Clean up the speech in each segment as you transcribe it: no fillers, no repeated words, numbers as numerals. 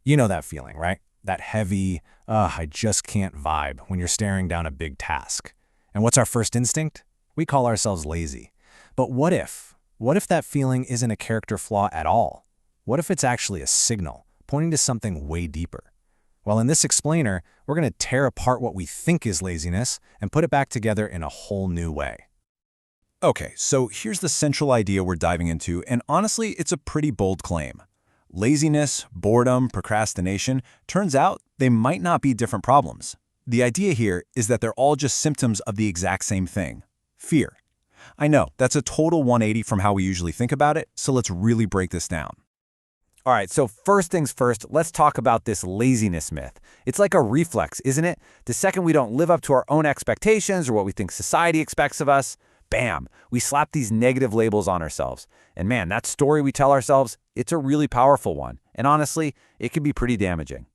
You know that feeling, right? That heavy, I just can't vibe when you're staring down a big task. And what's our first instinct? We call ourselves lazy. But what if? What if that feeling isn't a character flaw at all? What if it's actually a signal, pointing to something way deeper? Well, in this explainer, we're going to tear apart what we think is laziness and put it back together in a whole new way. Okay, so here's the central idea we're diving into, and honestly, it's a pretty bold claim. Laziness, boredom, procrastination, turns out they might not be different problems. The idea here is that they're all just symptoms of the exact same thing: fear. I know, that's a total 180 from how we usually think about it, so let's really break this down. All right, so first things first, let's talk about this laziness myth. It's like a reflex, isn't it? The second we don't live up to our own expectations or what we think society expects of us, bam, we slap these negative labels on ourselves. And man, that story we tell ourselves, it's a really powerful one. And honestly, it can be pretty damaging.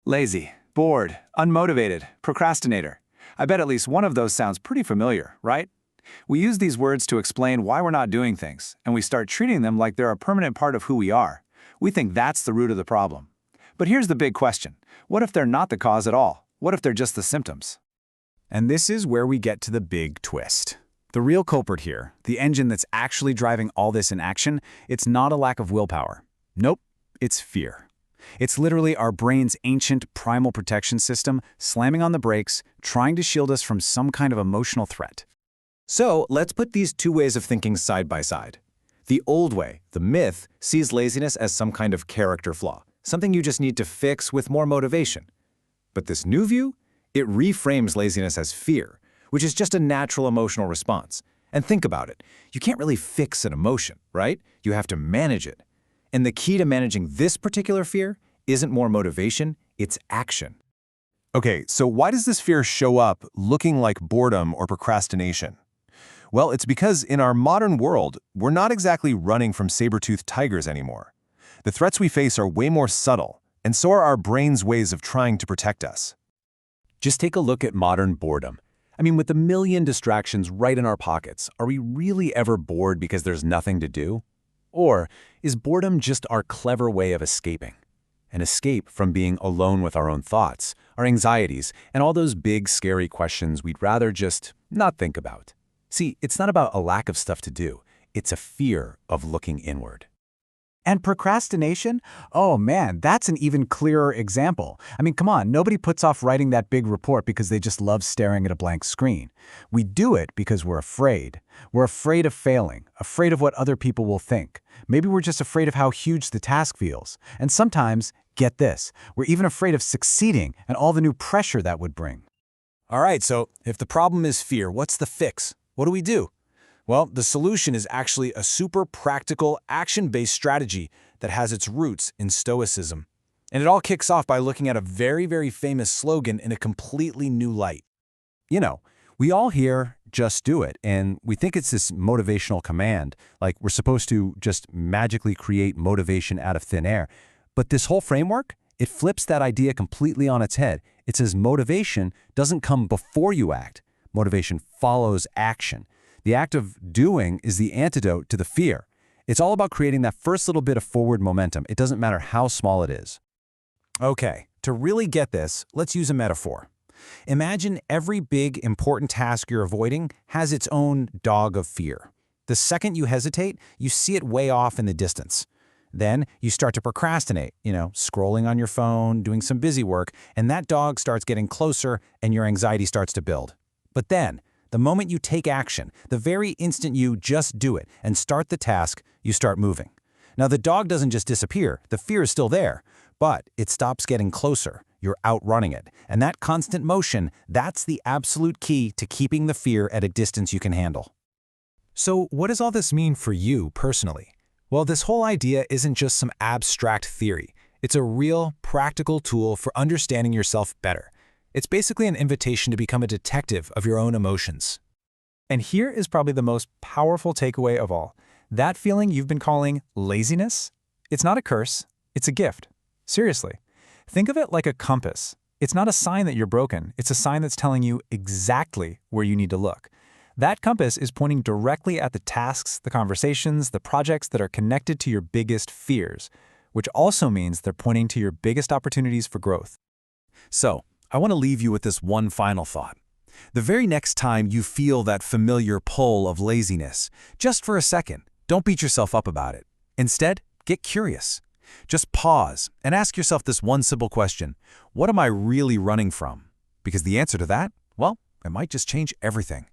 Lazy, bored, unmotivated, procrastinator. I bet at least one of those sounds pretty familiar, right? We use these words to explain why we're not doing things, and we start treating them like they're a permanent part of who we are. We think that's the root of the problem. But here's the big question. What if they're not the cause at all? What if they're just the symptoms? And this is where we get to the big twist. The real culprit here, the engine that's actually driving all this in action, it's not a lack of willpower. Nope, it's fear. It's literally our brain's ancient primal protection system slamming on the brakes, trying to shield us from some kind of emotional threat. So let's put these two ways of thinking side by side. The old way, the myth, sees laziness as some kind of character flaw, something you just need to fix with more motivation. But this new view, it reframes laziness as fear, which is just a natural emotional response. And think about it. You can't really fix an emotion, right? You have to manage it. And the key to managing this particular fear isn't more motivation, it's action. Okay, so why does this fear show up looking like boredom or procrastination? Well, it's because in our modern world, we're not exactly running from saber-toothed tigers anymore. The threats we face are way more subtle, and so are our brain's ways of trying to protect us. Just take a look at modern boredom. I mean, with a million distractions right in our pockets, are we really ever bored because there's nothing to do? Or is boredom just our clever way of escaping? An escape from being alone with our own thoughts, our anxieties, and all those big, scary questions we'd rather just not think about. See, it's not about a lack of stuff to do. It's a fear of looking inward. And procrastination? Oh man, that's an even clearer example. I mean, come on, nobody puts off writing that big report because they just love staring at a blank screen. We do it because we're afraid. We're afraid of failing, afraid of what other people will think. Maybe we're just afraid of how huge the task feels. And sometimes, get this, we're even afraid of succeeding and all the new pressure that would bring. All right, so if the problem is fear, what's the fix? What do we do? Well, the solution is actually a super practical, action-based strategy that has its roots in Stoicism. And it all kicks off by looking at a very, very famous slogan in a completely new light. You know, we all hear, just do it, and we think it's this motivational command, like we're supposed to just magically create motivation out of thin air. But this whole framework, it flips that idea completely on its head. It says motivation doesn't come before you act. Motivation follows action. The act of doing is the antidote to the fear. It's all about creating that first little bit of forward momentum. It doesn't matter how small it is. Okay, to really get this, let's use a metaphor. Imagine every big, important task you're avoiding has its own dog of fear. The second you hesitate, you see it way off in the distance. Then you start to procrastinate, scrolling on your phone, doing some busy work, and that dog starts getting closer and your anxiety starts to build. But then, the moment you take action, the very instant you just do it and start the task, you start moving. Now, the dog doesn't just disappear. The fear is still there, but it stops getting closer. You're outrunning it. And that constant motion, that's the absolute key to keeping the fear at a distance you can handle. So what does all this mean for you personally? Well, this whole idea isn't just some abstract theory. It's a real, practical tool for understanding yourself better. It's basically an invitation to become a detective of your own emotions. And here is probably the most powerful takeaway of all. That feeling you've been calling laziness, it's not a curse, it's a gift. Seriously. Think of it like a compass. It's not a sign that you're broken, it's a sign that's telling you exactly where you need to look. That compass is pointing directly at the tasks, the conversations, the projects that are connected to your biggest fears. which also means they're pointing to your biggest opportunities for growth. So, I want to leave you with this one final thought. The very next time you feel that familiar pull of laziness, just for a second, don't beat yourself up about it. Instead, get curious. Just pause and ask yourself this one simple question: what am I really running from? Because the answer to that, well, it might just change everything.